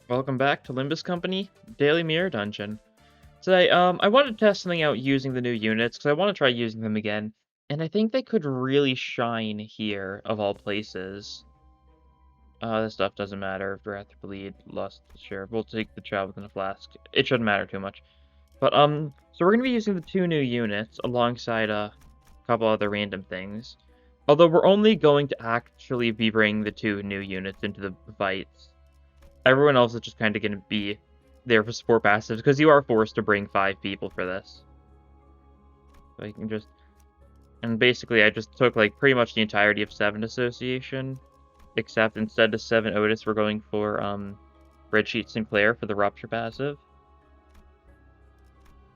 Welcome back to Limbus Company Daily Mirror Dungeon. Today, I wanted to test something out using the new units, because I want to try using them again, and I think they could really shine here, of all places. This stuff doesn't matter. Breath, bleed, lust, sure. We'll take the child within a flask. It shouldn't matter too much. But, so we're going to be using the two new units, alongside a couple other random things. Although we're only going to actually be bringing the two new units into the fights. Everyone else is just kind of going to be there for support passives, because you are forced to bring 5 people for this. So you can just... And basically, I just took, like, pretty much the entirety of 7 Association, except instead of 7 Otis, we're going for, Spreadsheet Sinclair for the Rupture passive.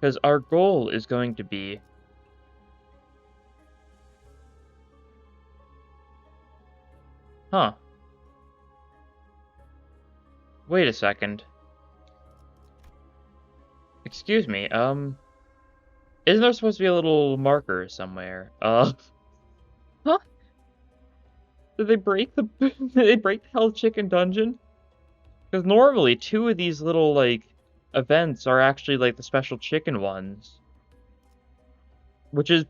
Because our goal is going to be... Huh. Wait a second. Excuse me, isn't there supposed to be a little marker somewhere? Huh? Did they break the did they break the Hell Chicken Dungeon? Because normally 2 of these little, like, events are actually, like, the special chicken ones. Which is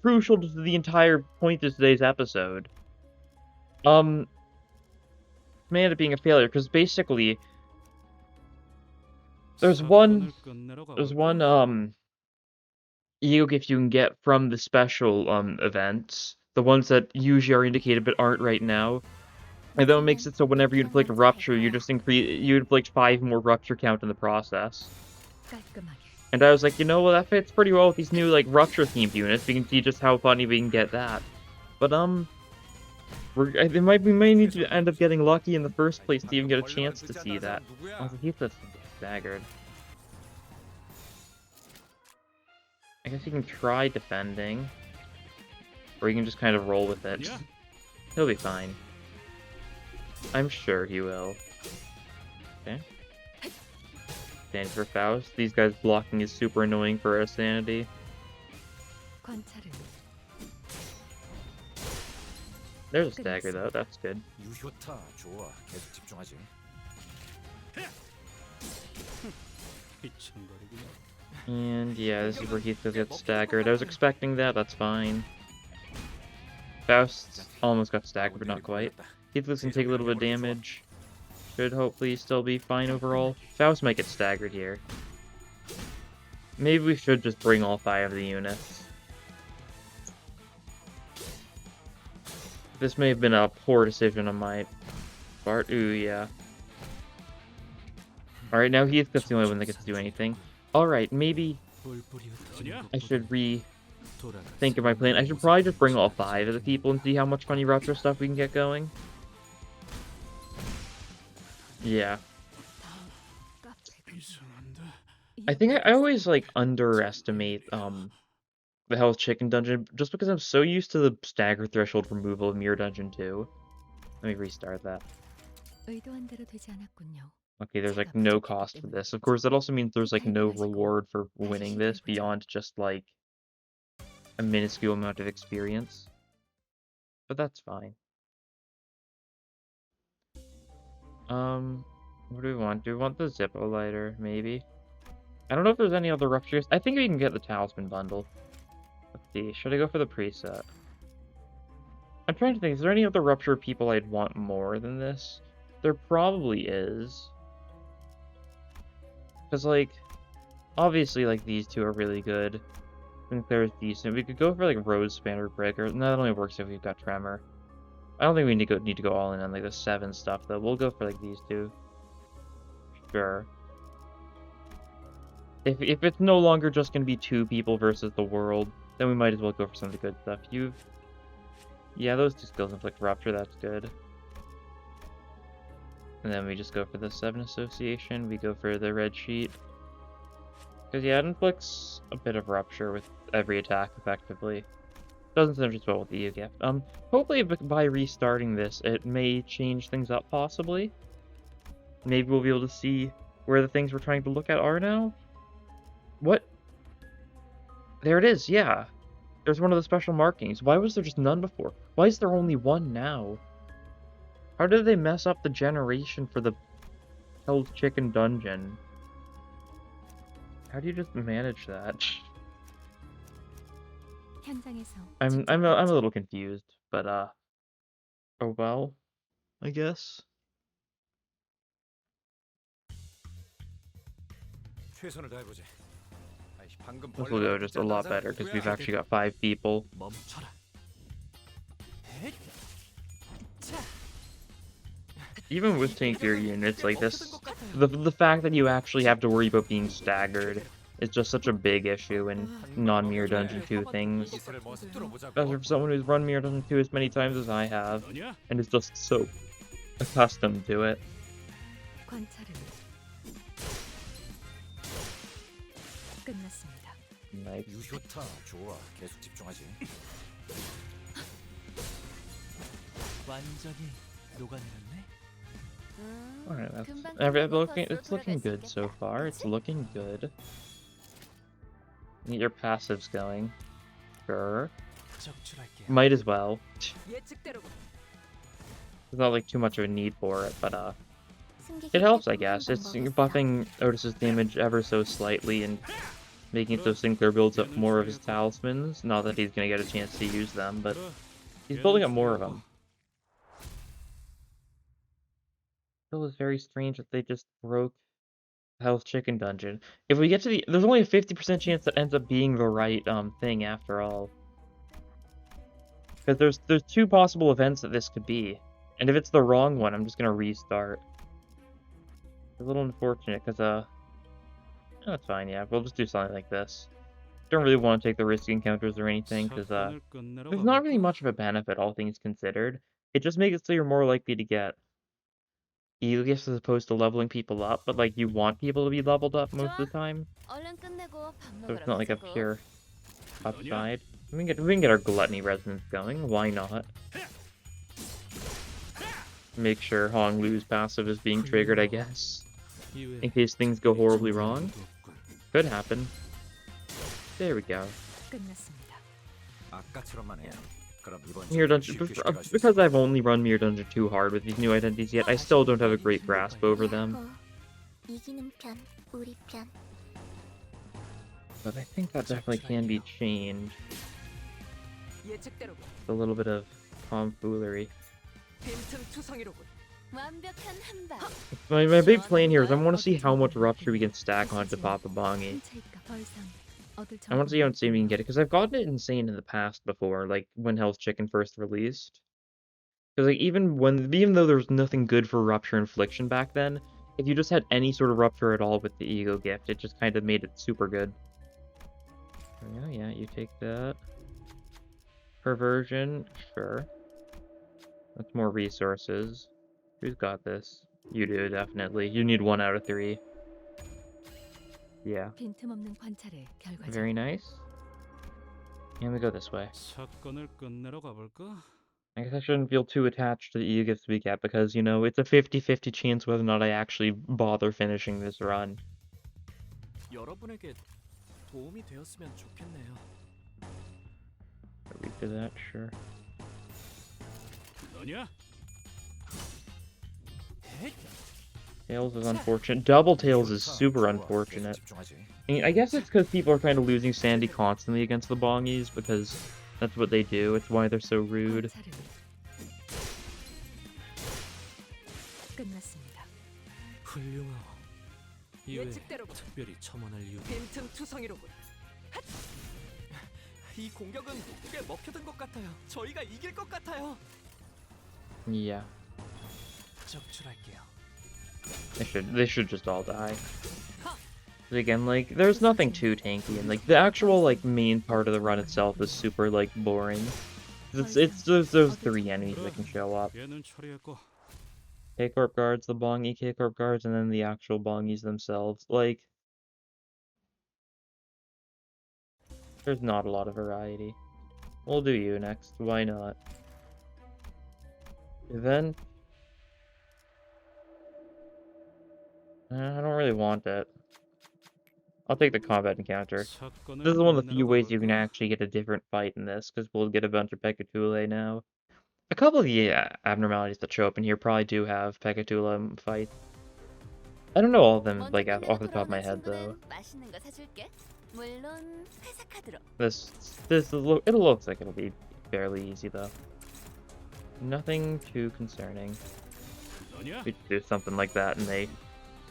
crucial to the entire point of today's episode. May end up being a failure, because basically there's one ego gift you can get from the special events, the ones that usually are indicated but aren't right now, and then it makes it so whenever you inflict a rupture, you inflict 5 more rupture count in the process. And I was like, you know, well, that fits pretty well with these new, like, rupture themed units. We can see just how funny we can get that. But we may need to end up getting lucky in the first place to even get a chance to see that. Also, he's just staggered. I guess you can try defending, or you can just kind of roll with it. He'll be fine. I'm sure he will. Okay. Stand for Faust. These guys blocking is super annoying for our sanity. There's a stagger though, that's good. And yeah, this is where Heathcliff gets staggered. I was expecting that, that's fine. Faust almost got staggered, but not quite. Heathcliff can take a little bit of damage. Should hopefully still be fine overall. Faust might get staggered here. Maybe we should just bring all 5 of the units. This may have been a poor decision on my part. Ooh, yeah. Alright, now Heathcliff's the only one that gets to do anything. Alright, maybe I should think of my plan. I should probably just bring all 5 of the people and see how much funny rupture stuff we can get going. Yeah. I think I always, like, underestimate, the Hell's Chicken Dungeon, just because I'm so used to the stagger threshold removal of Mirror Dungeon 2. Let me restart that. Okay, there's, like, no cost for this. Of course, that also means there's, like, no reward for winning this beyond just, like, a minuscule amount of experience. But that's fine. What do we want? Do we want the Zippo lighter, maybe? I don't know if there's any other ruptures. I think we can get the Talisman bundle. Let's see, should I go for the preset? I'm trying to think, is there any other rupture people I'd want more than this? There probably is. Because, like, obviously, like, these 2 are really good. Sinclair's decent. We could go for, like, Rose Spanner Breaker. No, that only works if we've got Tremor. I don't think we need to go all in on, like, the 7 stuff, though. We'll go for, like, these 2. Sure. If it's no longer just going to be 2 people versus the world, then we might as well go for some of the good stuff. Yeah, those 2 skills inflict Rupture, that's good. And then we just go for the 7 Association, we go for the red sheet. Because, yeah, it inflicts a bit of Rupture with every attack, effectively. Doesn't synergize well with the EU gift. Hopefully by restarting this, it may change things up, possibly. Maybe we'll be able to see where the things we're trying to look at are now. What? There it is, yeah. There's one of the special markings. Why was there just none before? Why is there only 1 now? How did they mess up the generation for the Hell's Chicken Dungeon. How do you just manage that? I'm a little confused, but oh well, I guess. 최선을 다해보지. 방금 This will go just a lot better because we've actually got 5 people. 멈춰라. Even with tankier units like this, the fact that you actually have to worry about being staggered is just such a big issue in non-Mirror Dungeon 2 things. Especially for someone who's run Mirror Dungeon 2 as many times as I have, and is just so accustomed to it. Nice. 유효타 좋아. 계속 집중하지. 완전히 녹아내렸네. Alright, it's looking good so far. It's looking good. Get your passives going. Sure. Might as well. There's not like too much of a need for it, but it helps, I guess. It's buffing Otis's damage ever so slightly and making it so Sinclair builds up more of his talismans. Not that he's gonna get a chance to use them, but he's building up more of them. It was very strange that they just broke Hell's Chicken Dungeon. If we get to there's only a 50% chance that ends up being the right thing after all. Because there's 2 possible events that this could be. And if it's the wrong one, I'm just gonna restart. It's a little unfortunate because oh, that's fine, yeah. We'll just do something like this. Don't really want to take the risky encounters or anything, because there's not really much of a benefit, all things considered. It just makes it so you're more likely to get ego gifts as opposed to leveling people up, but like you want people to be leveled up most of the time. So it's not like a pure upside. We can get our gluttony resonance going, why not? Make sure Hong Lu's passive is being triggered, I guess. In case things go horribly wrong. Could happen. There we go. Mirror Dungeon, because I've only run Mirror Dungeon 2 hard with these new identities yet, I still don't have a great grasp over them. But I think that definitely can be changed. A little bit of tomfoolery. My big plan here is I want to see how much Rupture we can stack onto Papa Bongi. I want to see how insane we can get it, because I've gotten it insane in the past before, like when Hell's Chicken first released. Because like even though there was nothing good for Rupture Infliction back then, if you just had any sort of Rupture at all with the Ego Gift, it just kind of made it super good. Yeah, you take that. Perversion, sure. That's more resources. Who's got this? You do, definitely. You need 1 out of 3. Yeah. Very nice. And we go this way. I guess I shouldn't feel too attached to the ego gifts we get because, you know, it's a 50-50 chance whether or not I actually bother finishing this run. Are we to that? Sure. Tails is unfortunate. Double Tails is super unfortunate. I mean, I guess it's because people are kind of losing Sandy constantly against the Bongies, because that's what they do. It's why they're so rude. Yeah. They should just all die. But again, like, there's nothing too tanky, and like the actual like main part of the run itself is super like boring. It's those 3 enemies that can show up. K-Corp guards, the Bongi K-Corp guards, and then the actual Bongis themselves. Like, there's not a lot of variety. We'll do you next. Why not? Event. I don't really want it. I'll take the combat encounter. This is one of the few ways you can actually get a different fight in this, because we'll get a bunch of Pekatule now. A couple of the abnormalities that show up in here probably do have Pekatula fights. I don't know all of them 먼저 like 카페로 off the top of my 돌아오는 head though. 친구는 맛있는 거 사줄게. 물론 회사 카드로. It looks like it'll be fairly easy though. Nothing too concerning. 너냐? We do something like that and they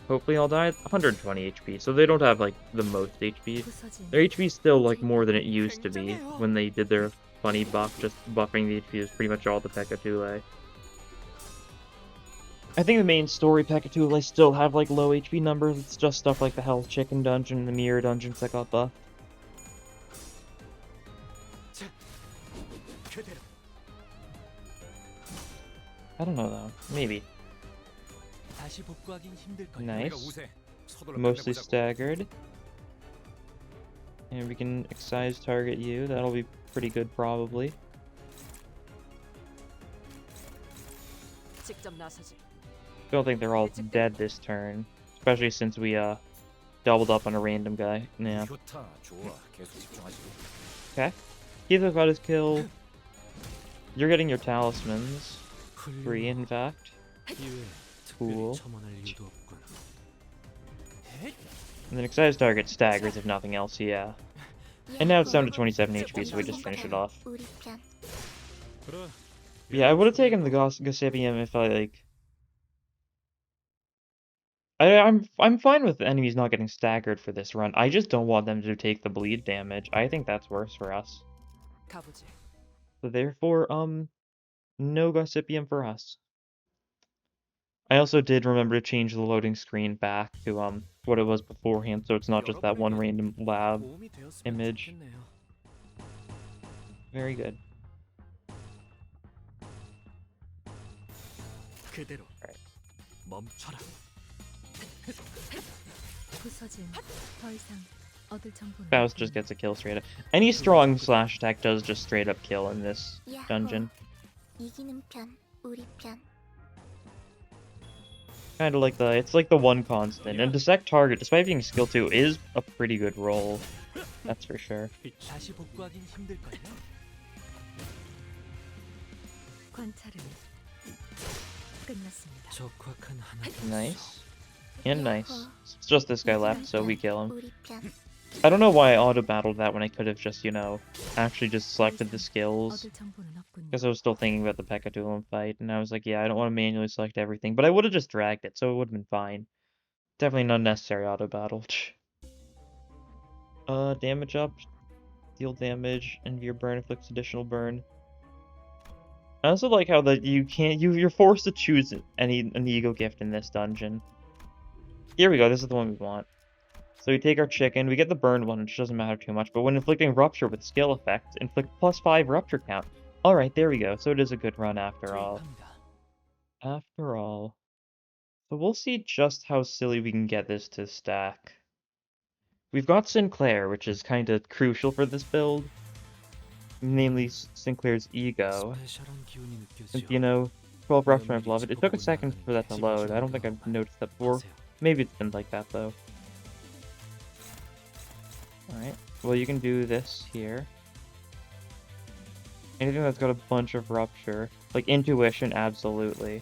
hopefully all die at 120 HP, so they don't have like the most HP. 부서진 Their HP is still like more than it used to be when they did their funny buff, just buffing the HP is pretty much all the Pekatule. I think the main story Pekatule still have like low HP numbers. It's just stuff like the Hell's Chicken dungeon and the Mirror dungeons that got buffed. 그대로. I don't know though. Maybe. 다시 복구하긴 힘들 거야. Nice. 우리가 우세. 서둘러 Mostly 끝내보자고. staggered. And we can excise target you. That'll be pretty good probably. 직접 나서지. Don't think they're all dead this turn. Especially since we doubled up on a random guy. Yeah. 좋다. 좋아. 계속 집중하지. Okay. Keith got his kill. You're getting your talismans. 3 in fact. Cool. And then excised target staggers if nothing else, yeah. And now it's down to 27 HP, so we just finish it off. 그래. Yeah, I would have taken the Gossipium if I like. I'm fine with the enemies not getting staggered for this run. I just don't want them to take the bleed damage. I think that's worse for us. 가보지. So therefore, no Gossipium for us. I also did remember to change the loading screen back to what it was beforehand, so it's not just that one random lab 도움이 되었으면 image. 좋겠네요. Very good. 그대로. Alright. 멈춰라. 부서진 더 이상 얻을 정보는 Faust just gets a kill straight up. Any strong slash attack does just straight up kill in this dungeon. 이기는 편, 우리 편. Kind of like it's like the one constant. And dissect target, despite being skill 2, is a pretty good roll. That's for sure. 다시 복구하긴 힘들 거야. 관찰은 끝났습니다. 적확한 하나. Nice. And nice. It's just this guy left, so we kill him. 우리 편. I don't know why I auto-battled that when I could have just, you know, actually just selected the skills. 얻을 정보는 없군요. Because I was still thinking about the Pekatulum fight, and I was like, yeah, I don't want to manually select everything. But I would have just dragged it, so it would have been fine. Definitely an unnecessary auto-battle. Damage up. Deal damage, and your burn inflicts additional burn. I also like how you're forced to choose an ego gift in this dungeon. Here we go, this is the one we want. So we take our chicken, we get the burned one, which doesn't matter too much, but when inflicting rupture with skill effect, inflict +5 rupture count. Alright, there we go, so it is a good run after all. After all. So we'll see just how silly we can get this to stack. We've got Sinclair, which is kind of crucial for this build. Namely, Sinclair's ego. Since, you know, 12 rupture and love it. It took a second for that to load. I don't think I've noticed that before. Maybe it's been like that, though. Alright, well you can do this here. Anything that's got a bunch of rupture. Like intuition, absolutely.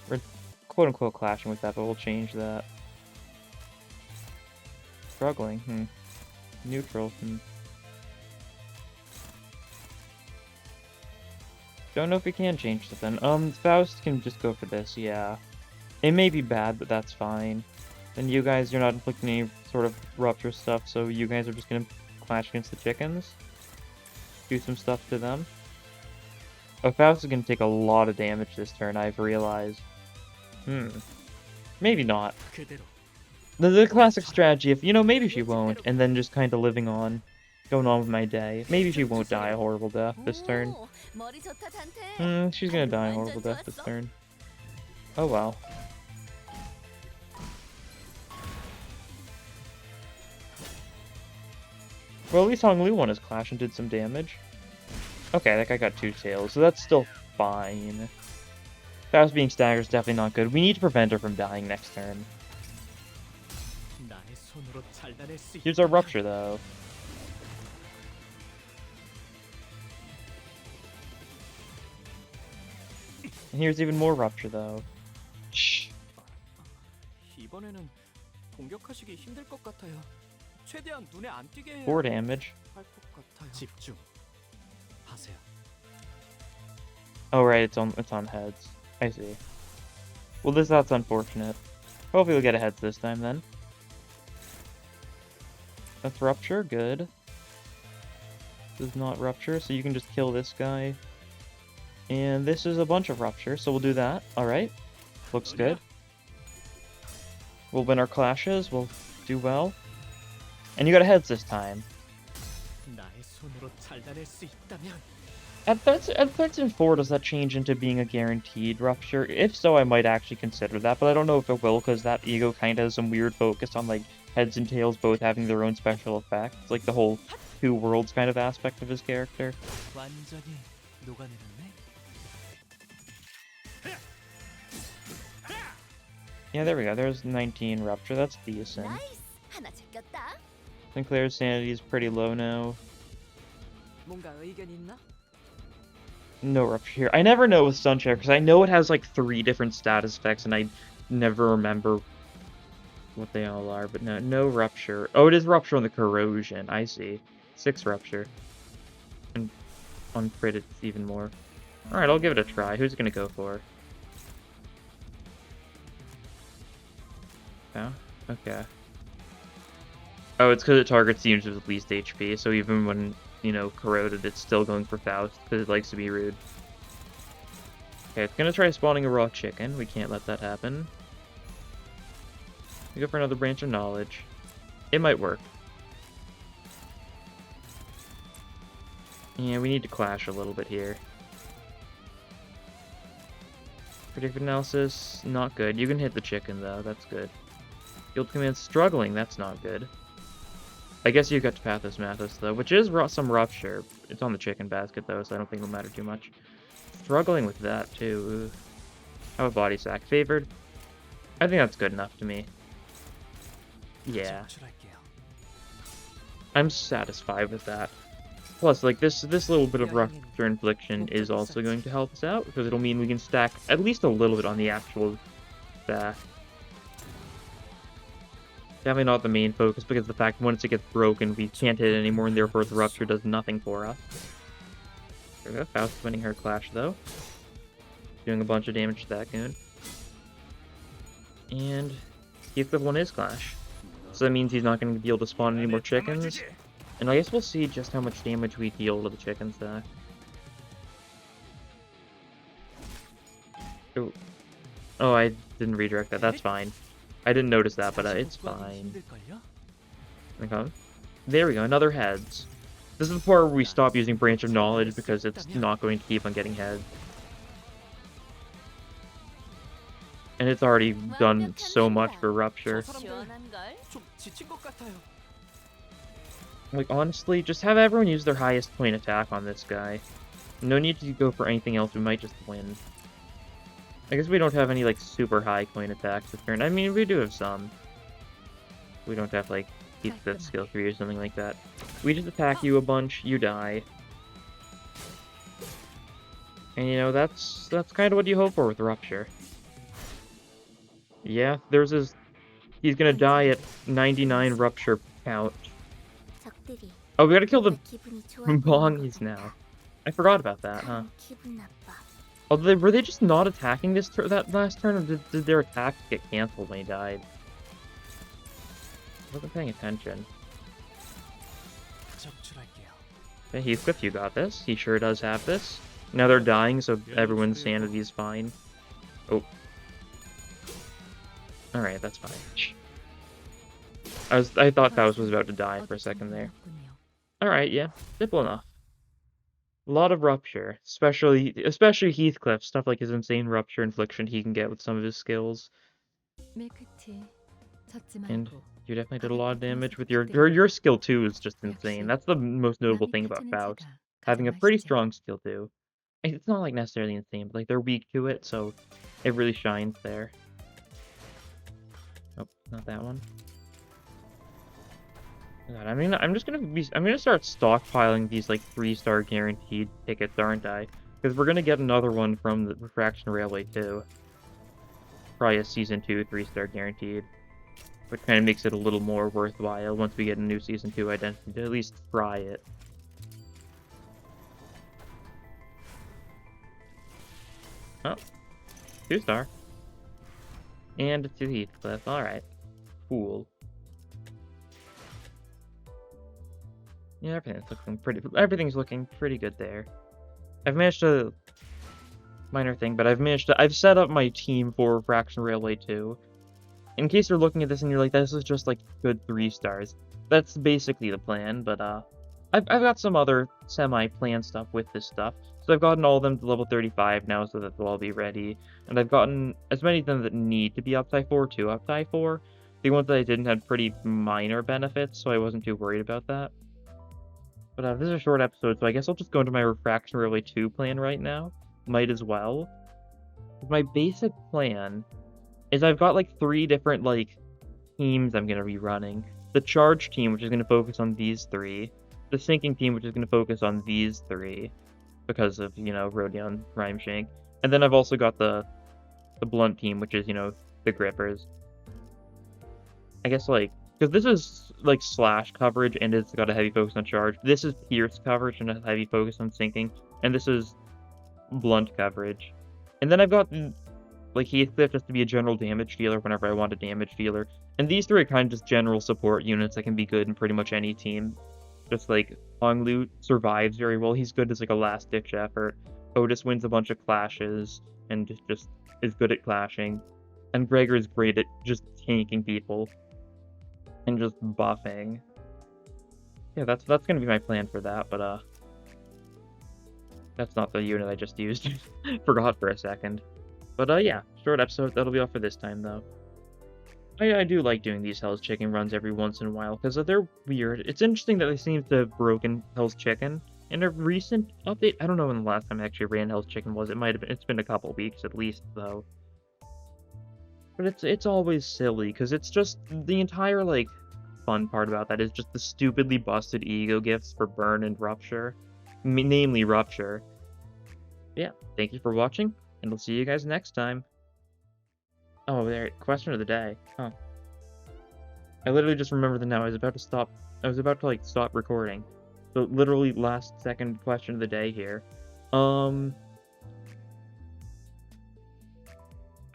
We're quote-unquote clashing with that, but we'll change that. Struggling, Neutral, Don't know if we can change something. Faust can just go for this, yeah. It may be bad, but that's fine. Then you guys, you're not inflicting any sort of rupture stuff, so you guys are just gonna clash against the chickens. Do some stuff to them. Oh, Faust is gonna take a lot of damage this turn, I've realized. Maybe not. The classic strategy of, you know, maybe she won't, and then just kind of living on. Going on with my day. Maybe she won't die a horrible death this turn. She's gonna die a horrible death this turn. Oh well. Well, at least Hong Lu won his clash and did some damage. Okay, that guy got 2 tails, so that's still fine. Faust being staggered is definitely not good. We need to prevent her from dying next turn. Here's our rupture, though. And here's even more rupture, though. Shh. 이번에는 공격하시기 힘들 것 같아요. 최대한 눈에 안 띄게 해야 4 damage. 할 것 같아요. 집중. 하세요. Oh right, it's on heads. I see. Well, that's unfortunate. Hopefully we'll get a heads this time then. That's rupture, good. This is not rupture, so you can just kill this guy. And this is a bunch of rupture, so we'll do that. Alright. Looks good. We'll win our clashes, we'll do well. And you got a heads this time. 나의 손으로 잘라낼 수 있다면 At 13 4, does that change into being a guaranteed rupture? If so, I might actually consider that, but I don't know if it will, because that ego kind of has some weird focus on, like, heads and tails both having their own special effects. Like, the whole two worlds kind of aspect of his character. 완전히 녹아내렸네. Yeah, there we go. There's 19 rupture. That's decent. 나이스! 하나 제꼈다. Sinclair's sanity is pretty low now. 뭔가 의견 있나? No rupture here. I never know with Sunshare, because I know it has, like, 3 different status effects, and I never remember what they all are, but no rupture. Oh, it is rupture on the corrosion. I see. 6 rupture. And on crit, it's even more. Alright, I'll give it a try. Who's it gonna go for? Oh, okay. Oh, it's because it targets the units with least HP, so even when, you know, corroded, it's still going for Faust, because it likes to be rude. Okay, it's gonna try spawning a raw chicken. We can't let that happen. We go for another branch of knowledge. It might work. Yeah, we need to clash a little bit here. Predictive analysis, not good. You can hit the chicken, though. That's good. Field command struggling. That's not good. I guess you got to Pathos Mathos, though, which is some rupture. It's on the chicken basket, though, so I don't think it'll matter too much. Struggling with that, too. How about body sack? Favored? I think that's good enough to me. Yeah. 제출할게요. I'm satisfied with that. Plus, like, this little bit of rupture infliction is also going to help us out, because it'll mean we can stack at least a little bit on the actual stack. Definitely not the main focus, because of the fact once it gets broken, we can't hit it anymore, and therefore the rupture does nothing for us. There we go, Faust winning her clash, though. Doing a bunch of damage to that goon. And Heathcliff won his clash. So that means he's not going to be able to spawn any more chickens. And I guess we'll see just how much damage we deal to the chicken stack. Oh. Oh, I didn't redirect that. That's fine. I didn't notice that, but it's fine. Okay. There we go, another heads. This is the part where we stop using Branch of Knowledge because it's not going to keep on getting heads. And it's already done so much for Rupture. 시원한걸? 좀 지친 것 같아요. Like, honestly, just have everyone use their highest point attack on this guy. No need to go for anything else, we might just win. I guess we don't have any, like, super high coin attacks this turn. I mean, we do have some. We don't have, like, keep that skill 3 or something like that. We just attack you a bunch, you die. And, you know, that's kind of what you hope for with Rupture. Yeah, there's his... He's gonna die at 99 Rupture count. 적들이 Oh, we gotta kill the 기분이 좋아 보이는 bongies 거다. now. I forgot about that, huh? 기분 나빠. Oh, were they just not attacking that last turn, or did their attack get cancelled when he died? I wasn't paying attention. 적출할게요. Okay, Heathcliff, you got this. He sure does have this. Now they're dying, so everyone's sanity is fine. Oh. Alright, that's fine. I thought Faust was about to die for a second there. Alright, yeah. Simple enough. A lot of Rupture. Especially Heathcliff. Stuff like his insane Rupture infliction he can get with some of his skills. And you definitely did a lot of damage with your skill 2 is just insane. That's the most notable thing about Faust. Having a pretty strong skill 2. It's not like necessarily insane, but like they're weak to it, so it really shines there. Oh, not that one. God, I mean, I'm gonna start stockpiling these like 3-star guaranteed tickets, aren't I? Because we're gonna get another one from the Refraction Railway too. Probably a season 2 3-star guaranteed. which kind of makes it a little more worthwhile once we get a new Season 2 identity to at least try it. Oh, 2-star. And it's to Heathcliff. Alright. Cool. Yeah, everything's looking pretty good there. I've managed to minor thing, but I've set up my team for Fraction Railway 2. In case you're looking at this and you're like, this is just like good 3 stars. That's basically the plan, but I've got some other semi-planned stuff with this stuff. So I've gotten all of them to level 35 now so that they'll all be ready. And I've gotten as many of them that need to be up tie 4 to up tie 4. The ones that I didn't had pretty minor benefits, so I wasn't too worried about that. But this is a short episode, so I guess I'll just go into my Refraction Railway 2 plan right now. Might as well. My basic plan is I've got like 3 different like teams I'm gonna be running. The charge team, which is gonna focus on these 3. The sinking team, which is gonna focus on these 3, because of, you know, Rodion, Rhymeshank. And then I've also got the blunt team, which is, you know, the grippers. I guess like, because this is like slash coverage and it's got a heavy focus on charge. This is pierce coverage and a heavy focus on sinking. And this is blunt coverage. And then I've got like Heathcliff just to be a general damage dealer whenever I want a damage dealer. And these 3 are kind of just general support units that can be good in pretty much any team. Just like Honglu survives very well. He's good as like a last ditch effort. Otis wins a bunch of clashes and just is good at clashing. And Gregor is great at just tanking people and just buffing. Yeah, that's gonna be my plan for that, but that's not the unit I just used. Forgot for a second. But yeah, short episode. That'll be all for this time, though. I do like doing these Hell's Chicken runs every once in a while, because they're weird. It's interesting that they seem to have broken Hell's Chicken. In a recent update, I don't know when the last time I actually ran Hell's Chicken was. It's been a couple weeks at least, though. But it's always silly, because it's just, the entire, like, fun part about that is just the stupidly busted ego gifts for Burn and Rupture. Namely Rupture. Yeah, thank you for watching, and we'll see you guys next time. Oh, there, question of the day. Huh. I literally just remembered that now. I was about to like stop recording. So literally last second question of the day here. I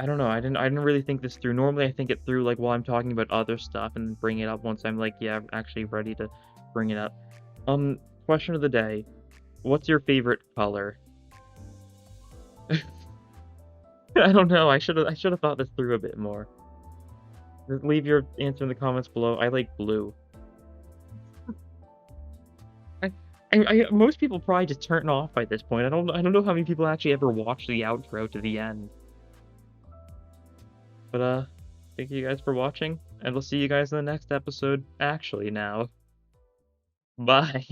don't know. I didn't really think this through. Normally I think it through like while I'm talking about other stuff and bring it up once I'm like, yeah, I'm actually ready to bring it up. Question of the day. What's your favorite color? I don't know. I should have thought this through a bit more. Leave your answer in the comments below. I like blue. Most people probably just turn off by this point. I don't know how many people actually ever watch the outro to the end. But thank you guys for watching, and we'll see you guys in the next episode. Actually, now. Bye.